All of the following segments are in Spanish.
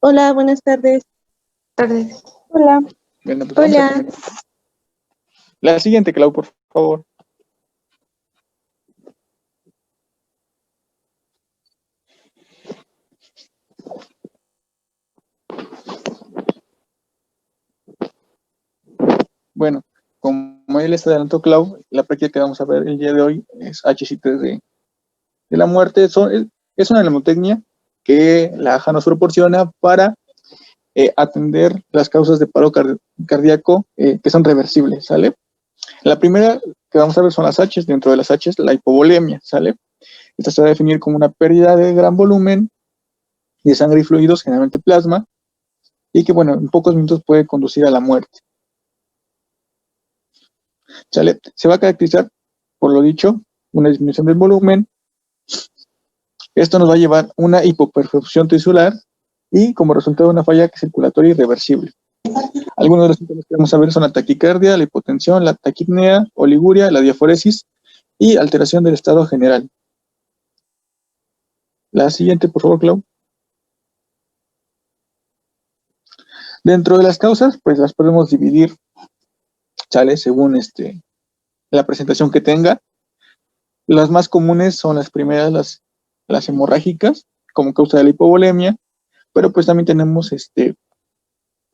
Hola, buenas tardes. Tardes. Hola. Bueno, pues vamos a Hola. tener la siguiente, Clau, por favor. Bueno, como ya les adelantó Clau, la práctica que vamos a ver el día de hoy es HCT de la muerte. Es una mnemotecnia que la AJA nos proporciona para atender las causas de paro cardíaco que son reversibles, ¿sale? La primera que vamos a ver son las H, dentro de las H la hipovolemia, ¿sale? Esta se va a definir como una pérdida de gran volumen de sangre y fluidos, generalmente plasma, y que, bueno, en pocos minutos puede conducir a la muerte. ¿Sale? Se va a caracterizar, por lo dicho, una disminución del volumen. Esto nos va a llevar a una hipoperfusión tisular y como resultado una falla circulatoria irreversible. Algunos de los síntomas que vamos a ver son la taquicardia, la hipotensión, la taquipnea, oliguria, la diaforesis y alteración del estado general. La siguiente, por favor, Clau. Dentro de las causas, pues las podemos dividir, ¿sale? Según la presentación que tenga. Las más comunes son las primeras, las hemorrágicas, como causa de la hipovolemia, pero pues también tenemos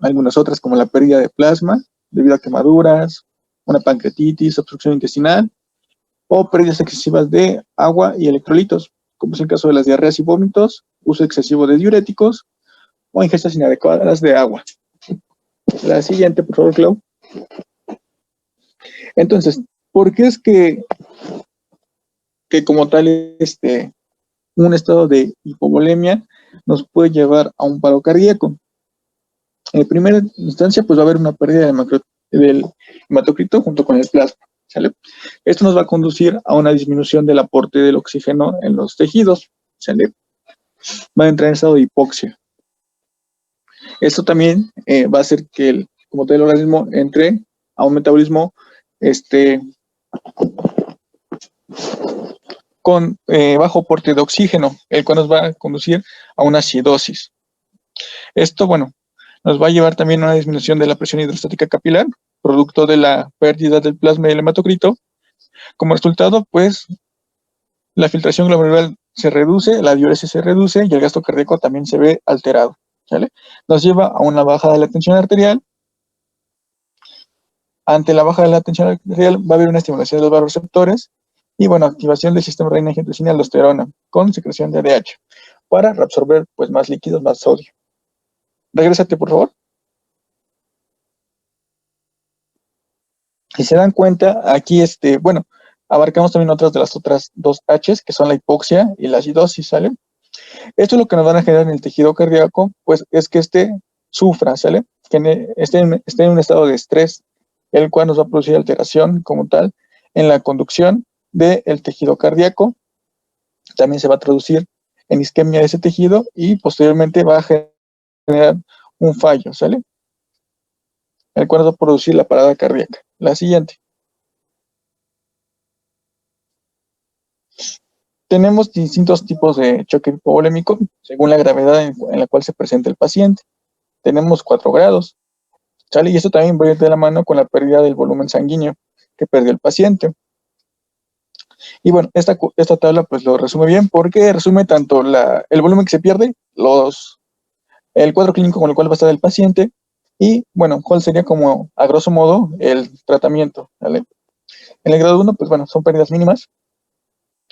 algunas otras como la pérdida de plasma debido a quemaduras, una pancreatitis, obstrucción intestinal o pérdidas excesivas de agua y electrolitos, como es el caso de las diarreas y vómitos, uso excesivo de diuréticos o ingestas inadecuadas de agua. La siguiente, por favor, Clau. Entonces, ¿por qué es que como tal un estado de hipovolemia nos puede llevar a un paro cardíaco? En primera instancia, pues va a haber una pérdida del hematocrito junto con el plasma, ¿sale? Esto nos va a conducir a una disminución del aporte del oxígeno en los tejidos, ¿sale? Va a entrar en estado de hipoxia. Esto también va a hacer que como tal el organismo entre a un metabolismo con bajo aporte de oxígeno, el cual nos va a conducir a una acidosis. Esto, bueno, nos va a llevar también a una disminución de la presión hidrostática capilar, producto de la pérdida del plasma y el hematocrito. Como resultado, pues, la filtración glomerular se reduce, la diuresis se reduce y el gasto cardíaco también se ve alterado, ¿sale? Nos lleva a una baja de la tensión arterial. Ante la baja de la tensión arterial va a haber una estimulación de los vasoreceptores y, bueno, activación del sistema renina-angiotensina aldosterona con secreción de ADH para reabsorber, pues, más líquidos, más sodio. Regrésate, por favor. Si se dan cuenta, aquí, bueno, abarcamos también otras de las otras dos H's, que son la hipoxia y la acidosis, ¿sale? Esto es lo que nos van a generar en el tejido cardíaco, pues es que sufra, ¿sale? Que esté en un estado de estrés, el cual nos va a producir alteración como tal en la conducción del tejido cardíaco. También se va a traducir en isquemia de ese tejido y posteriormente va a generar un fallo, ¿sale? El cual nos va a producir la parada cardíaca. La siguiente. Tenemos distintos tipos de choque hipovolémico según la gravedad en la cual se presenta el paciente. Tenemos 4 grados, ¿sale? Y esto también va a ir de la mano con la pérdida del volumen sanguíneo que perdió el paciente. Y bueno, esta tabla pues lo resume bien porque resume tanto el volumen que se pierde, el cuadro clínico con el cual va a estar el paciente y, bueno, cuál sería como, a grosso modo, el tratamiento, ¿vale? En el grado 1, pues bueno, son pérdidas mínimas,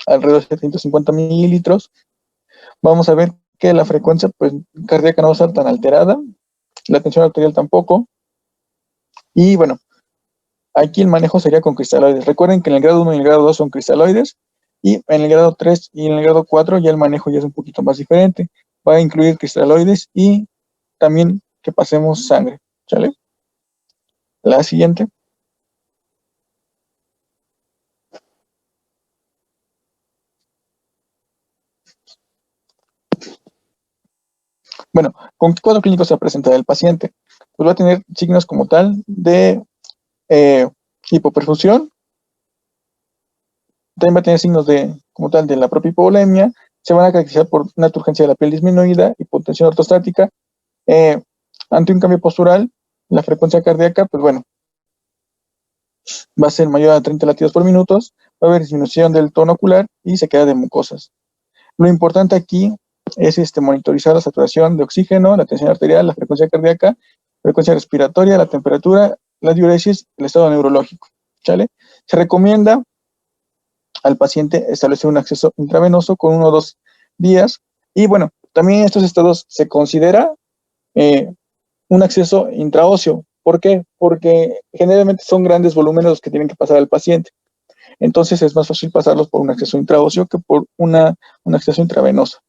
alrededor de 750 mililitros. Vamos a ver que la frecuencia pues, cardíaca no va a estar tan alterada, la tensión arterial tampoco. Y bueno, aquí el manejo sería con cristaloides. Recuerden que en el grado 1 y el grado 2 son cristaloides, y en el grado 3 y en el grado 4 ya el manejo ya es un poquito más diferente. Va a incluir cristaloides y también que pasemos sangre, ¿sale? La siguiente. Bueno, ¿con qué cuadro clínico se va a presentar el paciente? Pues va a tener signos como tal de hipoperfusión, también va a tener signos como tal de la propia hipovolemia, se van a caracterizar por una turgencia de la piel disminuida, hipotensión ortostática Eh, ante un cambio postural, la frecuencia cardíaca, pues bueno, va a ser mayor a 30 latidos por minuto, va a haber disminución del tono ocular y se queda de mucosas. Lo importante aquí es monitorizar la saturación de oxígeno, la tensión arterial, la frecuencia cardíaca, frecuencia respiratoria, la temperatura, la diuresis, el estado neurológico. ¿Sale? Se recomienda al paciente establecer un acceso intravenoso con 1 o 2 días. Y bueno, también en estos estados se considera un acceso intraóseo. ¿Por qué? Porque generalmente son grandes volúmenes los que tienen que pasar al paciente. Entonces es más fácil pasarlos por un acceso intraóseo que por un acceso intravenoso.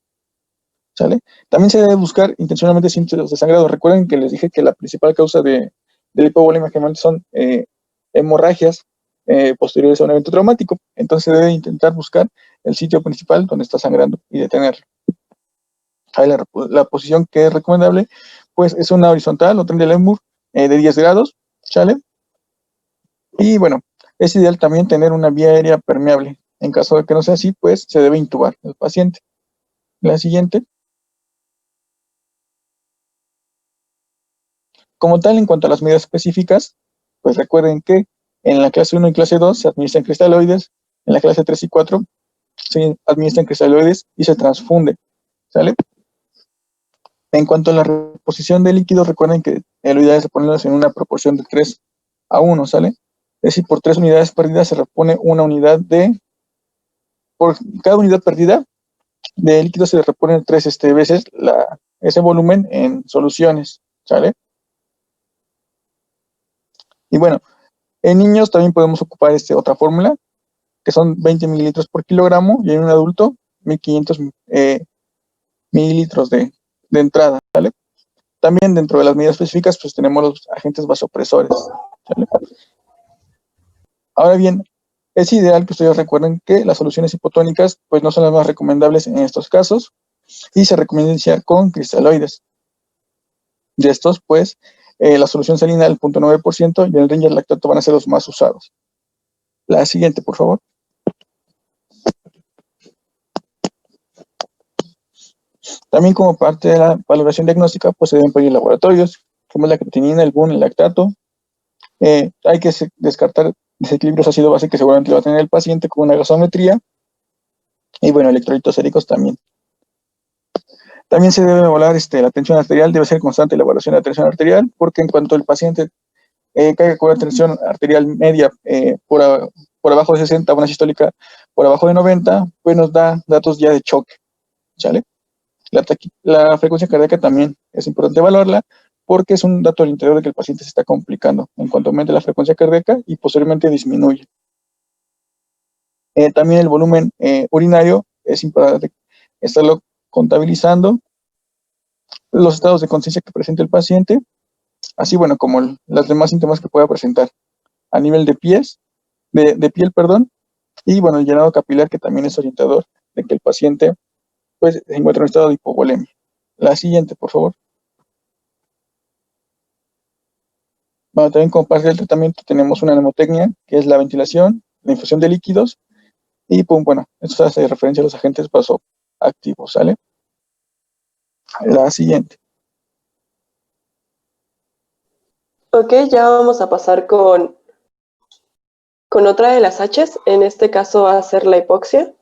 ¿Sale? También se debe buscar intencionalmente síntomas de sangrado. Recuerden que les dije que la principal causa de la hipovolemia generalmente son hemorragias posteriores a un evento traumático. Entonces se debe intentar buscar el sitio principal donde está sangrando y detenerlo. La posición que es recomendable, pues es una horizontal o tren de Lemur de 10 grados, ¿sale? Y bueno, es ideal también tener una vía aérea permeable. En caso de que no sea así, pues se debe intubar al paciente. La siguiente. Como tal, en cuanto a las medidas específicas, pues recuerden que en la clase 1 y clase 2 se administran cristaloides, en la clase 3 y 4 se administran cristaloides y se transfunde, ¿sale? En cuanto a la reposición de líquidos, recuerden que lo ideal es ponerlos en una proporción de 3 a 1, ¿sale? Es decir, por 3 unidades perdidas se repone una unidad por cada unidad perdida de líquido se le reponen 3 veces ese volumen en soluciones, ¿sale? Y bueno, en niños también podemos ocupar otra fórmula, que son 20 mililitros por kilogramo, y en un adulto 1500 mililitros de entrada, ¿sale? También dentro de las medidas específicas, pues tenemos los agentes vasopresores, ¿sale? Ahora bien, es ideal que ustedes recuerden que las soluciones hipotónicas, pues no son las más recomendables en estos casos, y se recomienda iniciar con cristaloides. De estos, pues, la solución salina del 0.9% y el Ringer lactato van a ser los más usados. La siguiente, por favor. También como parte de la valoración diagnóstica, pues se deben pedir laboratorios, como la creatinina, el BUN, el lactato. Hay que descartar desequilibrios ácido-base que seguramente va a tener el paciente con una gasometría. Y bueno, electrolitos séricos también. También se debe evaluar la tensión arterial, debe ser constante la evaluación de la tensión arterial, porque en cuanto el paciente caiga con una tensión arterial media por abajo de 60, una sistólica por abajo de 90, pues nos da datos ya de choque, ¿sale? La frecuencia cardíaca también es importante evaluarla porque es un dato al interior de que el paciente se está complicando en cuanto aumente la frecuencia cardíaca y posteriormente disminuye. También el volumen urinario es importante estarlo contabilizando, los estados de conciencia que presenta el paciente, así bueno como los demás síntomas que pueda presentar a nivel de pies, de piel, perdón, y bueno, el llenado capilar que también es orientador de que el paciente pues se encuentra en un estado de hipovolemia. La siguiente, por favor. Bueno, también como parte del tratamiento tenemos una mnemotecnia, que es la ventilación, la infusión de líquidos, y pues bueno, esto hace referencia a los agentes vasoactivos, ¿sale? La siguiente. Ok, ya vamos a pasar con otra de las Hs, en este caso va a ser la hipoxia.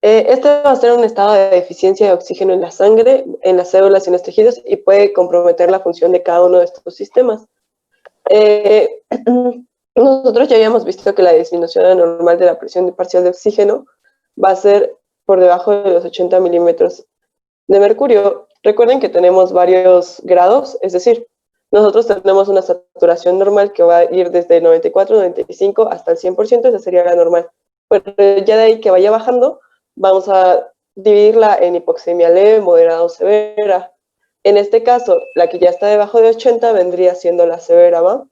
Este va a ser un estado de deficiencia de oxígeno en la sangre, en las células y en los tejidos y puede comprometer la función de cada uno de estos sistemas. Nosotros ya habíamos visto que la disminución anormal de la presión parcial de oxígeno va a ser por debajo de los 80 milímetros de mercurio. Recuerden que tenemos varios grados, es decir, nosotros tenemos una saturación normal que va a ir desde el 94, 95 hasta el 100%, esa sería la normal. Pero ya de ahí que vaya bajando, vamos a dividirla en hipoxemia leve, moderada o severa. En este caso, la que ya está debajo de 80 vendría siendo la severa, ¿va?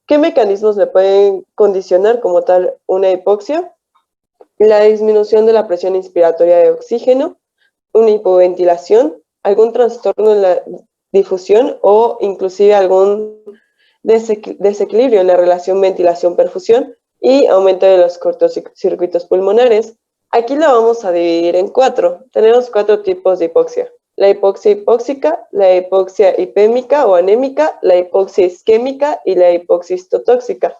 ¿Qué mecanismos le pueden condicionar como tal una hipoxia? La disminución de la presión inspiratoria de oxígeno, una hipoventilación, algún trastorno en la difusión o inclusive algún desequilibrio en la relación ventilación-perfusión y aumento de los cortocircuitos pulmonares. Aquí lo vamos a dividir en 4. Tenemos 4 tipos de hipoxia. la hipoxia hipóxica, la hipoxia hipémica o anémica, la hipoxia isquémica y la hipoxia histotóxica.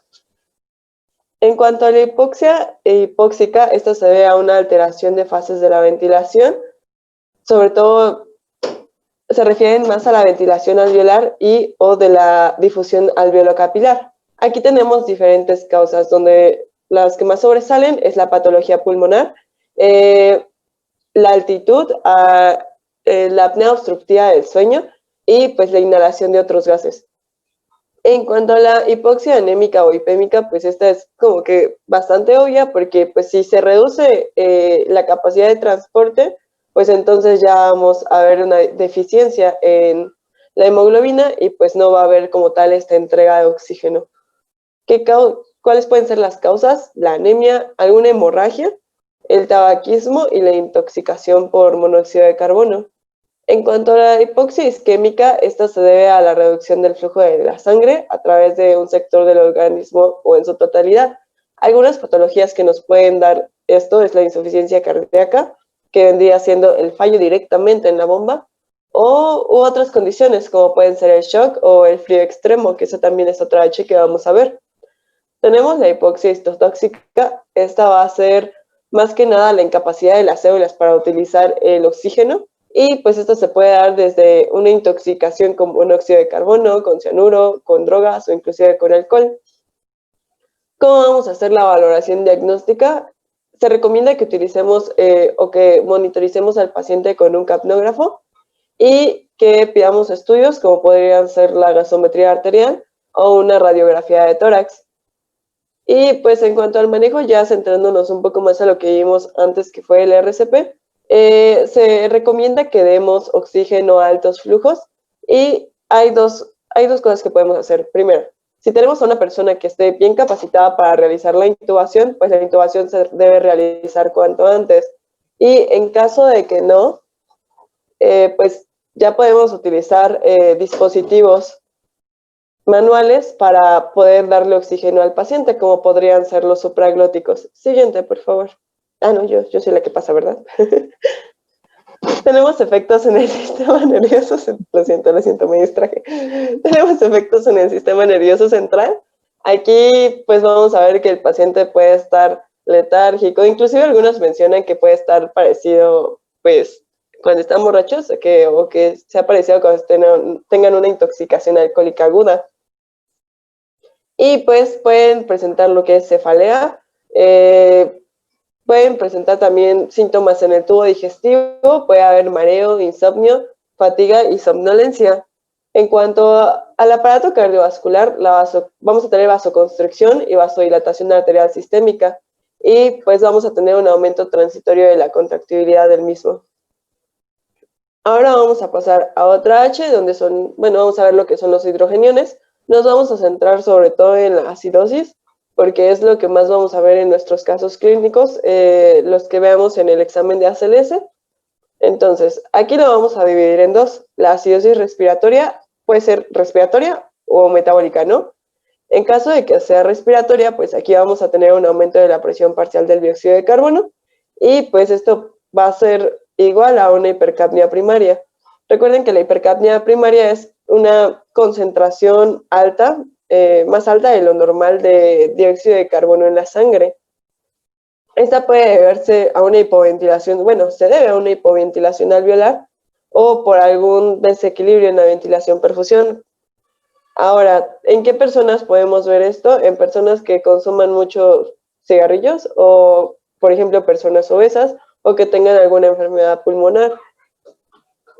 En cuanto a la hipoxia hipóxica, esta se debe a una alteración de fases de la ventilación, sobre todo se refieren más a la ventilación alveolar y o de la difusión alveolocapilar. Aquí tenemos diferentes causas, donde las que más sobresalen es la patología pulmonar, la altitud, la apnea obstructiva del sueño y pues la inhalación de otros gases. En cuanto a la hipoxia anémica o hipémica, pues esta es como que bastante obvia porque pues si se reduce la capacidad de transporte, pues entonces ya vamos a ver una deficiencia en la hemoglobina y pues no va a haber como tal esta entrega de oxígeno. ¿Cuáles pueden ser las causas? La anemia, alguna hemorragia, el tabaquismo y la intoxicación por monóxido de carbono. En cuanto a la hipoxia isquémica, esta se debe a la reducción del flujo de la sangre a través de un sector del organismo o en su totalidad. Algunas patologías que nos pueden dar esto es la insuficiencia cardíaca, que vendría siendo el fallo directamente en la bomba, u otras condiciones como pueden ser el shock o el frío extremo, que eso también es otra H que vamos a ver. Tenemos la hipoxia histotóxica. Esta va a ser más que nada la incapacidad de las células para utilizar el oxígeno. Y pues esto se puede dar desde una intoxicación con monóxido de carbono, con cianuro, con drogas o inclusive con alcohol. ¿Cómo vamos a hacer la valoración diagnóstica? Se recomienda que utilicemos o que monitoricemos al paciente con un capnógrafo y que pidamos estudios como podrían ser la gasometría arterial o una radiografía de tórax. Y pues en cuanto al manejo, ya centrándonos un poco más a lo que vimos antes que fue el RCP, se recomienda que demos oxígeno a altos flujos y hay dos cosas que podemos hacer. Primero, si tenemos a una persona que esté bien capacitada para realizar la intubación, pues la intubación se debe realizar cuanto antes. Y en caso de que no, pues ya podemos utilizar dispositivos manuales para poder darle oxígeno al paciente, como podrían ser los supraglóticos. Siguiente, por favor. Ah, no, yo soy la que pasa, ¿verdad? Tenemos efectos en el sistema nervioso central. Lo siento, me distraje. Tenemos efectos en el sistema nervioso central. Aquí, pues vamos a ver que el paciente puede estar letárgico. Inclusive algunos mencionan que puede estar parecido, pues, cuando están borrachos, o que sea parecido cuando tengan una intoxicación alcohólica aguda. Y pues pueden presentar lo que es cefalea, pueden presentar también síntomas en el tubo digestivo, puede haber mareo, insomnio, fatiga y somnolencia. En cuanto al aparato cardiovascular, vamos a tener vasoconstricción y vasodilatación arterial sistémica y pues vamos a tener un aumento transitorio de la contractibilidad del mismo. Ahora vamos a pasar a otra H, donde vamos a ver lo que son los hidrogeniones. Nos vamos a centrar sobre todo en la acidosis, porque es lo que más vamos a ver en nuestros casos clínicos, los que veamos en el examen de ACLS. Entonces, aquí lo vamos a dividir en dos. La acidosis respiratoria puede ser respiratoria o metabólica, ¿no? En caso de que sea respiratoria, pues aquí vamos a tener un aumento de la presión parcial del dióxido de carbono y pues esto va a ser igual a una hipercapnia primaria. Recuerden que la hipercapnia primaria es una concentración alta, más alta de lo normal de dióxido de carbono en la sangre. Esta puede deberse a una hipoventilación, se debe a una hipoventilación alveolar o por algún desequilibrio en la ventilación-perfusión. Ahora, ¿en qué personas podemos ver esto? En personas que consuman muchos cigarrillos o, por ejemplo, personas obesas o que tengan alguna enfermedad pulmonar.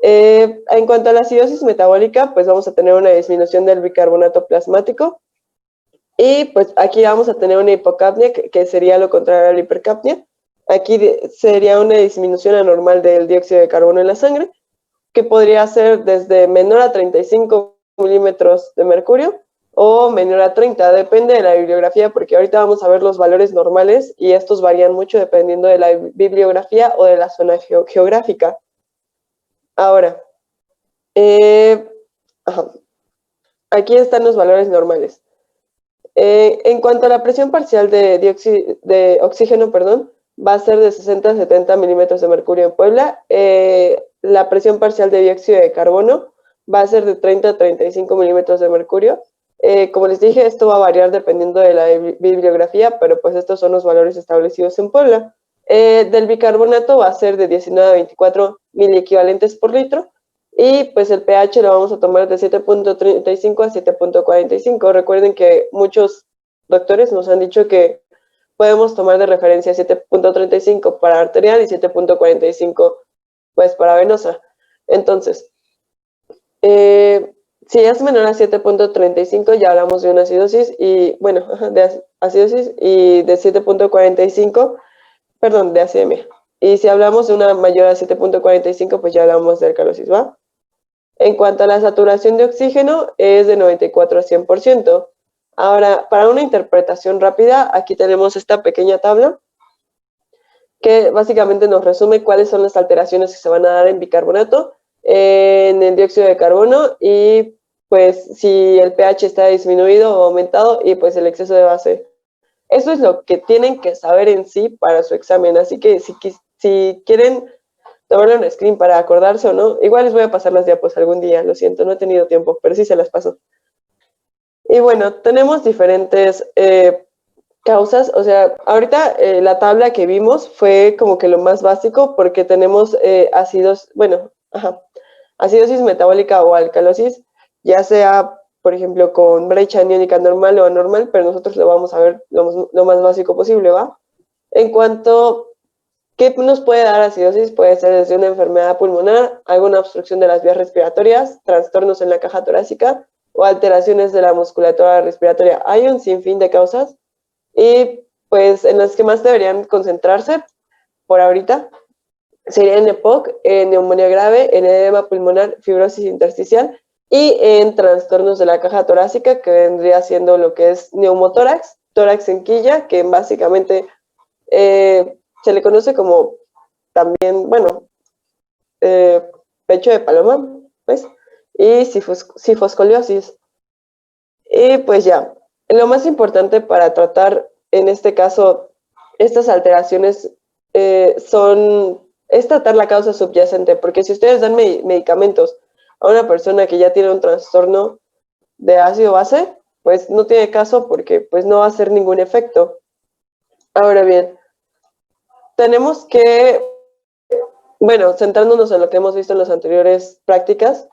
En cuanto a la acidosis metabólica, pues vamos a tener una disminución del bicarbonato plasmático y pues aquí vamos a tener una hipocapnia, que sería lo contrario a la hipercapnia. Aquí sería una disminución anormal del dióxido de carbono en la sangre, que podría ser desde menor a 35 milímetros de mercurio o menor a 30, depende de la bibliografía, porque ahorita vamos a ver los valores normales y estos varían mucho dependiendo de la bibliografía o de la zona geográfica. Ahora, aquí están los valores normales. En cuanto a la presión parcial de oxígeno, va a ser de 60 a 70 milímetros de mercurio en Puebla. la presión parcial de dióxido de carbono va a ser de 30 a 35 milímetros de mercurio. Como les dije, esto va a variar dependiendo de la bibliografía, pero pues estos son los valores establecidos en Puebla. Del bicarbonato va a ser de 19 a 24 miliequivalentes por litro, y pues el pH lo vamos a tomar de 7.35 a 7.45. Recuerden que muchos doctores nos han dicho que podemos tomar de referencia 7.35 para arterial y 7.45 pues para venosa. Entonces, si es menor a 7.35 ya hablamos de una acidosis y, bueno, de acidosis, y de 7.45, perdón, de acidemia. Y si hablamos de una mayor a 7.45, pues ya hablamos de alcalosis, ¿va? En cuanto a la saturación de oxígeno, es de 94 a 100%. Ahora, para una interpretación rápida, aquí tenemos esta pequeña tabla que básicamente nos resume cuáles son las alteraciones que se van a dar en bicarbonato, en el dióxido de carbono, y pues si el pH está disminuido o aumentado, y pues el exceso de base. Eso es lo que tienen que saber en sí para su examen. Así que si quieren tomarle un screen para acordarse o no, igual les voy a pasar las diapos algún día, lo siento, no he tenido tiempo, pero sí se las paso. Y bueno, tenemos diferentes causas, o sea, ahorita la tabla que vimos fue como que lo más básico, porque tenemos acidosis metabólica o alcalosis, ya sea, por ejemplo, con brecha aniónica normal o anormal, pero nosotros lo vamos a ver lo más básico posible, ¿va? En cuanto, ¿qué nos puede dar acidosis? Puede ser desde una enfermedad pulmonar, alguna obstrucción de las vías respiratorias, trastornos en la caja torácica o alteraciones de la musculatura respiratoria. Hay un sinfín de causas, y pues en las que más deberían concentrarse por ahorita sería en EPOC, en neumonía grave, en edema pulmonar, fibrosis intersticial y en trastornos de la caja torácica, que vendría siendo lo que es neumotórax, tórax en quilla, que básicamente se le conoce como también, bueno, pecho de paloma, pues, y sifoscoliosis. Y pues ya, lo más importante para tratar en este caso estas alteraciones es tratar la causa subyacente, porque si ustedes dan medicamentos a una persona que ya tiene un trastorno de ácido base, pues no tiene caso, porque pues no va a hacer ningún efecto. Ahora bien, tenemos que, bueno, centrándonos en lo que hemos visto en las anteriores prácticas,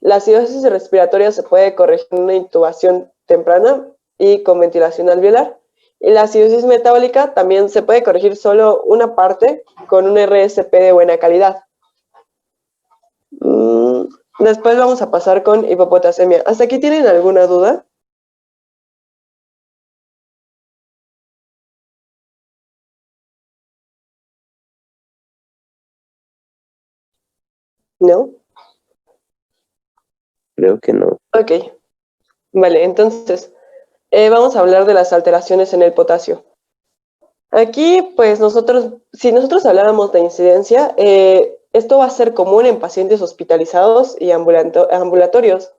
la acidosis respiratoria se puede corregir en una intubación temprana y con ventilación alveolar. Y la acidosis metabólica también se puede corregir solo una parte con un RSP de buena calidad. Después vamos a pasar con hipopotasemia. ¿Hasta aquí tienen alguna duda? ¿No? Creo que no. Ok. Vale, entonces vamos a hablar de las alteraciones en el potasio. Aquí, pues si nosotros habláramos de incidencia, esto va a ser común en pacientes hospitalizados y ambulatorios.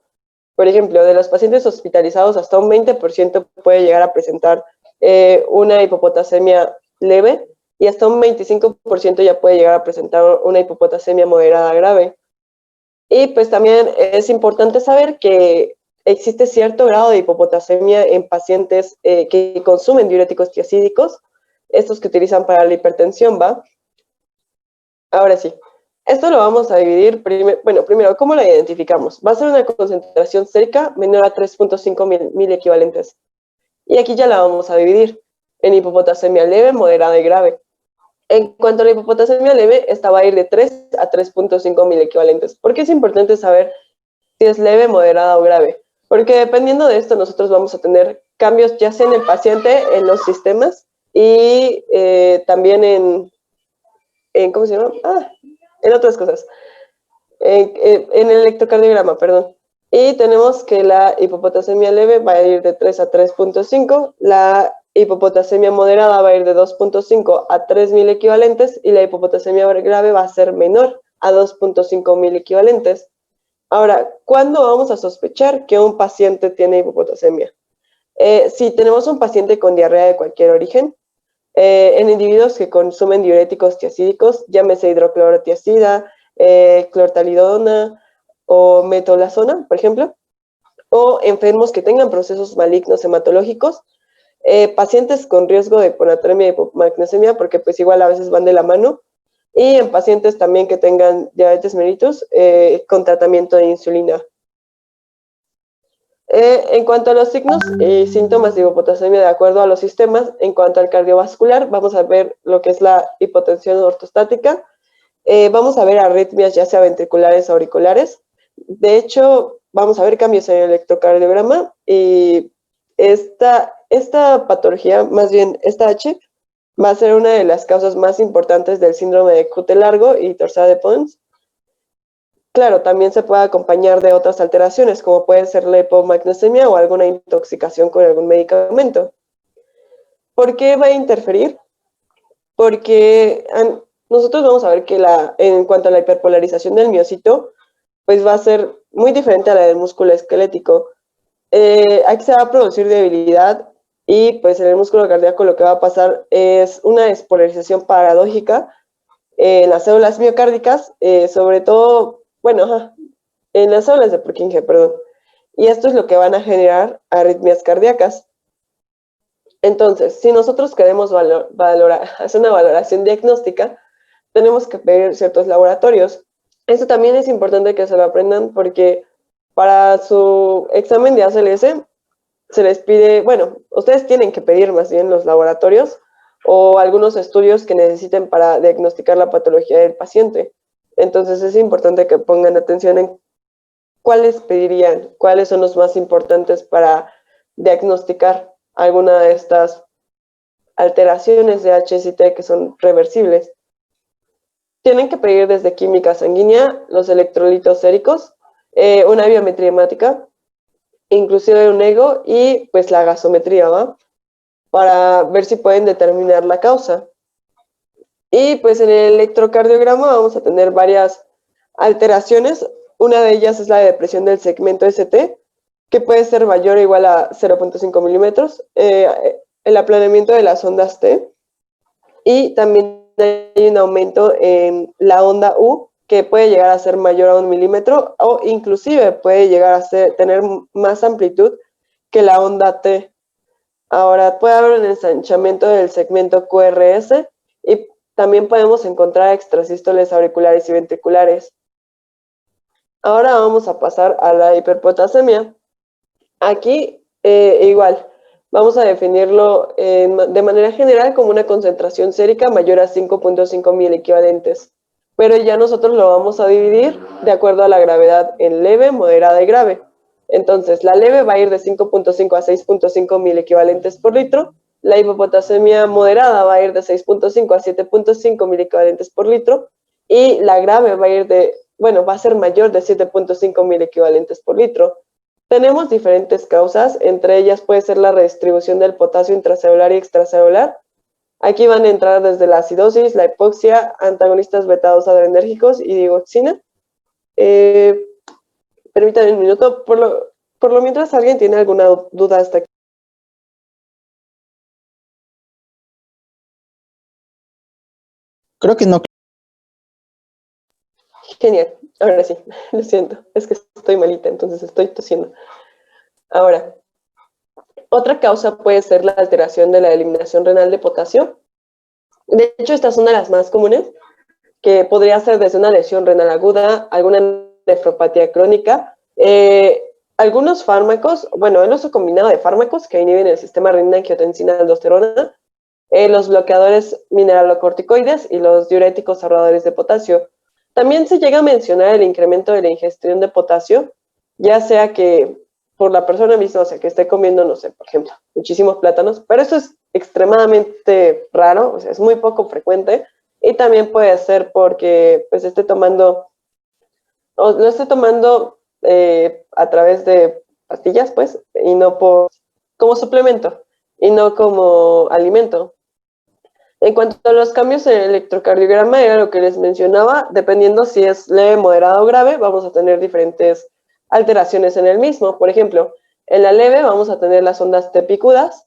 Por ejemplo, de los pacientes hospitalizados, hasta un 20% puede llegar a presentar una hipopotasemia leve, y hasta un 25% ya puede llegar a presentar una hipopotasemia moderada grave. Y pues también es importante saber que existe cierto grado de hipopotasemia en pacientes que consumen diuréticos tiazídicos, estos que utilizan para la hipertensión, ¿va? Ahora sí, esto lo vamos a dividir, primero, ¿cómo la identificamos? Va a ser una concentración sérica menor a 3.5 mil equivalentes. Y aquí ya la vamos a dividir en hipopotasemia leve, moderada y grave. En cuanto a la hipopotasemia leve, esta va a ir de 3 a 3.5 mil equivalentes. ¿Por qué es importante saber si es leve, moderada o grave? Porque dependiendo de esto, nosotros vamos a tener cambios ya sea en el paciente, en los sistemas, y también ¿cómo se llama? En otras cosas. En el electrocardiograma, perdón. Y tenemos que la hipopotasemia leve va a ir de 3 a 3.5, la hipopotasemia moderada va a ir de 2.5 a 3.000 equivalentes, y la hipopotasemia grave va a ser menor a 2.5 mil equivalentes. Ahora, ¿cuándo vamos a sospechar que un paciente tiene hipopotasemia? Si tenemos un paciente con diarrea de cualquier origen, en individuos que consumen diuréticos tiazídicos, llámese hidroclorotiazida, clortalidona o metolazona, por ejemplo, o enfermos que tengan procesos malignos hematológicos, pacientes con riesgo de hiponatremia y hipomagnesemia, porque pues igual a veces van de la mano, y en pacientes también que tengan diabetes mellitus con tratamiento de insulina. En cuanto a los signos y síntomas de hipopotasemia de acuerdo a los sistemas, en cuanto al cardiovascular, vamos a ver lo que es la hipotensión ortostática, vamos a ver arritmias ya sea ventriculares o auriculares. De hecho, vamos a ver cambios en el electrocardiograma y esta patología, más bien esta H, va a ser una de las causas más importantes del síndrome de Cute largo y torsade de Pons. Claro, también se puede acompañar de otras alteraciones, como puede ser la hipomagnesemia o alguna intoxicación con algún medicamento. ¿Por qué va a interferir? Porque nosotros vamos a ver que en cuanto a la hiperpolarización del miocito, pues va a ser muy diferente a la del músculo esquelético. Aquí se va a producir debilidad y pues en el músculo cardíaco lo que va a pasar es una despolarización paradójica en las células miocárdicas, sobre todo, bueno, en las células de Purkinje, perdón. Y esto es lo que van a generar arritmias cardíacas. Entonces, si nosotros queremos hacer una valoración diagnóstica, tenemos que pedir ciertos laboratorios. Esto también es importante que se lo aprendan porque para su examen de ACLS se les pide, bueno, ustedes tienen que pedir más bien los laboratorios o algunos estudios que necesiten para diagnosticar la patología del paciente. Entonces es importante que pongan atención en cuáles pedirían, cuáles son los más importantes para diagnosticar alguna de estas alteraciones de HSCT que son reversibles. Tienen que pedir desde química sanguínea, los electrolitos séricos, una biometría hemática, inclusive un ego y pues la gasometría, ¿va? Para ver si pueden determinar la causa. Y pues en el electrocardiograma vamos a tener varias alteraciones. Una de ellas es la depresión del segmento ST, que puede ser mayor o igual a 0.5 milímetros, el aplanamiento de las ondas T, y también hay un aumento en la onda U, que puede llegar a ser mayor a 1 milímetro, o inclusive puede llegar a tener más amplitud que la onda T. Ahora, puede haber un ensanchamiento del segmento QRS y también podemos encontrar extrasístoles auriculares y ventriculares. Ahora vamos a pasar a la hiperpotasemia. Aquí, igual, vamos a definirlo de manera general como una concentración sérica mayor a 5.5 mil equivalentes. Pero ya nosotros lo vamos a dividir de acuerdo a la gravedad en leve, moderada y grave. Entonces, la leve va a ir de 5.5 a 6.5 mil equivalentes por litro. La hipopotasemia moderada va a ir de 6.5 a 7.5 mil equivalentes por litro. Y la grave va a ir va a ser mayor de 7.5 mil equivalentes por litro. Tenemos diferentes causas, entre ellas puede ser la redistribución del potasio intracelular y extracelular. Aquí van a entrar desde la acidosis, la hipoxia, antagonistas beta-2 adrenérgicos y digoxina. Permítanme un minuto, por lo mientras alguien tiene alguna duda hasta aquí. Creo que no. Genial, ahora sí, lo siento, es que estoy malita, entonces estoy tosiendo. Ahora, otra causa puede ser la alteración de la eliminación renal de potasio. De hecho, esta es una de las más comunes, que podría ser desde una lesión renal aguda, alguna nefropatía crónica, algunos fármacos, bueno, el uso combinado de fármacos que inhiben el sistema renina-angiotensina-aldosterona, los bloqueadores mineralocorticoides y los diuréticos ahorradores de potasio. También se llega a mencionar el incremento de la ingestión de potasio, ya sea que por la persona misma, o sea, que esté comiendo, no sé, por ejemplo, muchísimos plátanos, pero eso es extremadamente raro, o sea, es muy poco frecuente, y también puede ser porque pues esté tomando, o lo esté tomando a través de pastillas, pues, y no como suplemento, y no como alimento. En cuanto a los cambios en el electrocardiograma, era lo que les mencionaba, dependiendo si es leve, moderado o grave, vamos a tener diferentes alteraciones en el mismo. Por ejemplo, en la leve vamos a tener las ondas T picudas,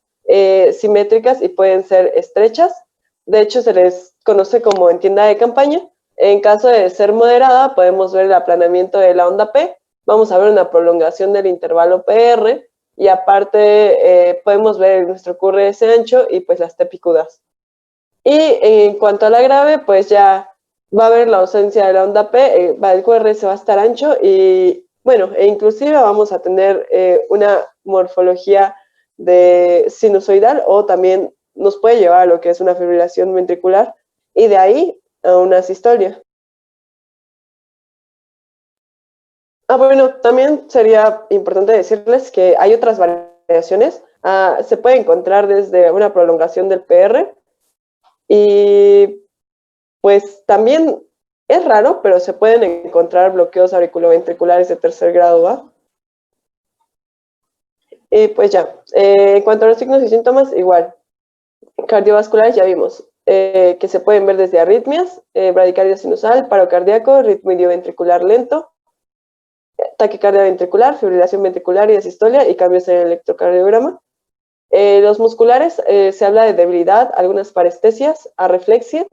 simétricas y pueden ser estrechas. De hecho, se les conoce como en tienda de campaña, En caso de ser moderada, podemos ver el aplanamiento de la onda P, vamos a ver una prolongación del intervalo PR, y aparte podemos ver nuestro QRS ancho y pues las T picudas. Y en cuanto a la grave, pues ya va a haber la ausencia de la onda P, el QRS va a estar ancho y bueno, e inclusive vamos a tener una morfología de sinusoidal, o también nos puede llevar a lo que es una fibrilación ventricular y de ahí a una sistolia. Bueno, también sería importante decirles que hay otras variaciones. Se puede encontrar desde una prolongación del PR y pues también es raro, pero se pueden encontrar bloqueos auriculoventriculares de tercer grado, ¿va? Y pues ya, en cuanto a los signos y síntomas, igual. Cardiovasculares ya vimos, que se pueden ver desde arritmias, bradicardia sinusal, paro cardíaco, ritmo idioventricular lento, taquicardia ventricular, fibrilación ventricular y asistolia y cambios en el electrocardiograma. Los musculares, se habla de debilidad, algunas parestesias, arreflexia,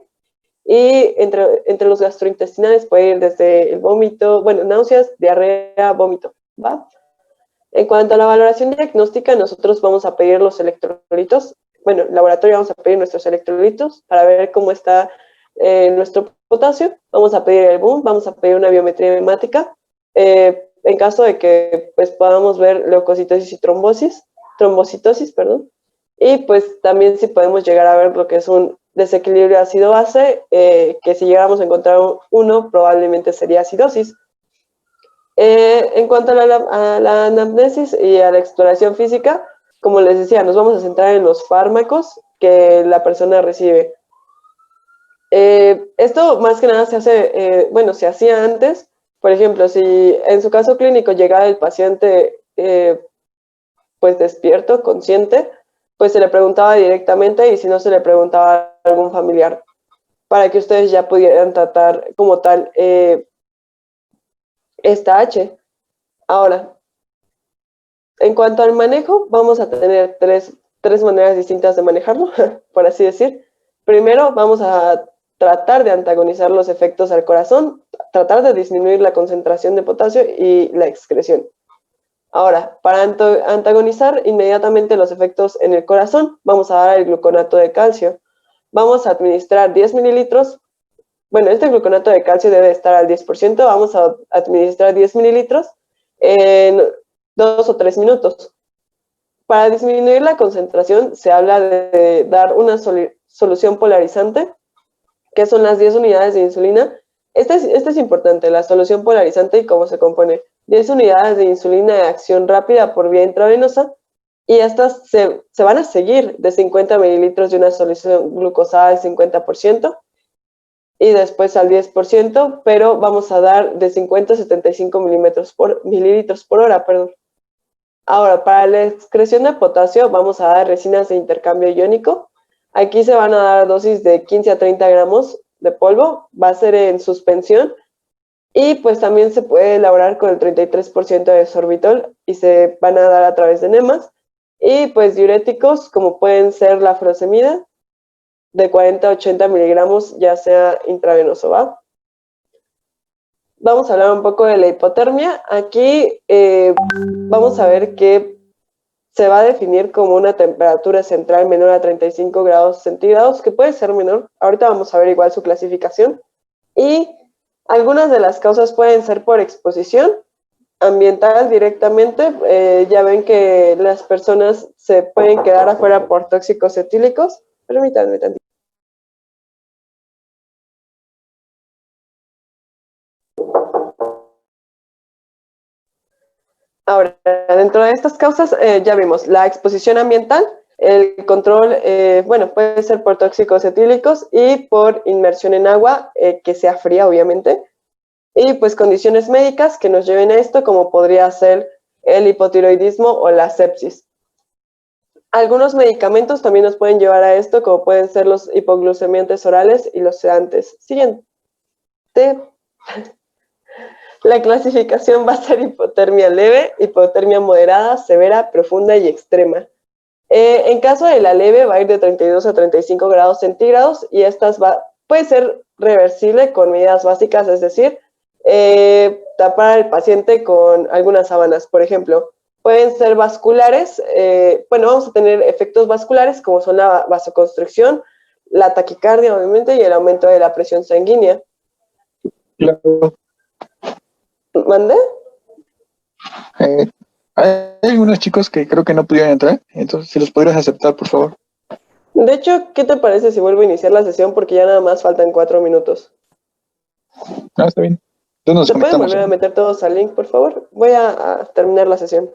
y entre los gastrointestinales puede ir desde el vómito, bueno, náuseas, diarrea, vómito, ¿va? En cuanto a la valoración diagnóstica, nosotros vamos a pedir los electrolitos. Bueno, en laboratorio vamos a pedir nuestros electrolitos para ver cómo está nuestro potasio. Vamos a pedir el BUN, vamos a pedir una biometría hemática. En caso de que pues, podamos ver leucocitosis y trombocitosis, perdón. Y pues también si podemos llegar a ver lo que es un desequilibrio ácido-base, que si llegáramos a encontrar uno, probablemente sería acidosis. En cuanto a la anamnesis y a la exploración física, como les decía, nos vamos a centrar en los fármacos que la persona recibe. Esto más que nada se hace, bueno, se hacía antes. Por ejemplo, si en su caso clínico llegaba el paciente pues despierto, consciente, pues se le preguntaba directamente, y si no se le preguntaba a algún familiar, para que ustedes ya pudieran tratar como tal esta H. Ahora, en cuanto al manejo, vamos a tener tres maneras distintas de manejarlo, por así decir. Primero, vamos a tratar de antagonizar los efectos al corazón, tratar de disminuir la concentración de potasio y la excreción. Ahora, para antagonizar inmediatamente los efectos en el corazón, vamos a dar el gluconato de calcio. Vamos a administrar 10 mililitros. Bueno, este gluconato de calcio debe estar al 10%. Vamos a administrar 10 mililitros en 2 o 3 minutos. Para disminuir la concentración, se habla de dar una solución polarizante, que son las 10 unidades de insulina. Este es importante, la solución polarizante y cómo se compone. 10 unidades de insulina de acción rápida por vía intravenosa, y estas se van a seguir de 50 mililitros de una solución glucosada al 50%, y después al 10%, pero vamos a dar de 50 a 75 mililitros por hora, perdón. Ahora, para la excreción de potasio, vamos a dar resinas de intercambio iónico. Aquí se van a dar dosis de 15 a 30 gramos de polvo, va a ser en suspensión, y pues también se puede elaborar con el 33% de sorbitol y se van a dar a través de enemas. Y pues diuréticos, como pueden ser la furosemida, de 40 a 80 miligramos, ya sea intravenoso, ¿va? Vamos a hablar un poco de la hipotermia. Aquí vamos a ver que se va a definir como una temperatura central menor a 35 grados centígrados, que puede ser menor. Ahorita vamos a ver igual su clasificación. Y algunas de las causas pueden ser por exposición ambiental directamente. Ya ven que las personas se pueden quedar afuera por tóxicos etílicos. Permítanme tantito. Ahora, dentro de estas causas ya vimos la exposición ambiental, el control, bueno, puede ser por tóxicos etílicos y por inmersión en agua, que sea fría, obviamente, y pues condiciones médicas que nos lleven a esto, como podría ser el hipotiroidismo o la sepsis. Algunos medicamentos también nos pueden llevar a esto, como pueden ser los hipoglucemiantes orales y los sedantes. Siguiente. La clasificación va a ser hipotermia leve, hipotermia moderada, severa, profunda y extrema. En caso de la leve va a ir de 32 a 35 grados centígrados, y estas puede ser reversible con medidas básicas, es decir, tapar al paciente con algunas sábanas, por ejemplo. Pueden ser vasculares, vamos a tener efectos vasculares como son la vasoconstricción, la taquicardia, obviamente, y el aumento de la presión sanguínea. Claro. ¿Mande? Hay algunos chicos que creo que no pudieron entrar, entonces si los podrías aceptar, por favor. De hecho, ¿qué te parece si vuelvo a iniciar la sesión? Porque ya nada más faltan 4 minutos. No, está bien. Entonces nos ¿Se pueden conectamos. volver a meter todos al link, por favor? Voy a terminar la sesión.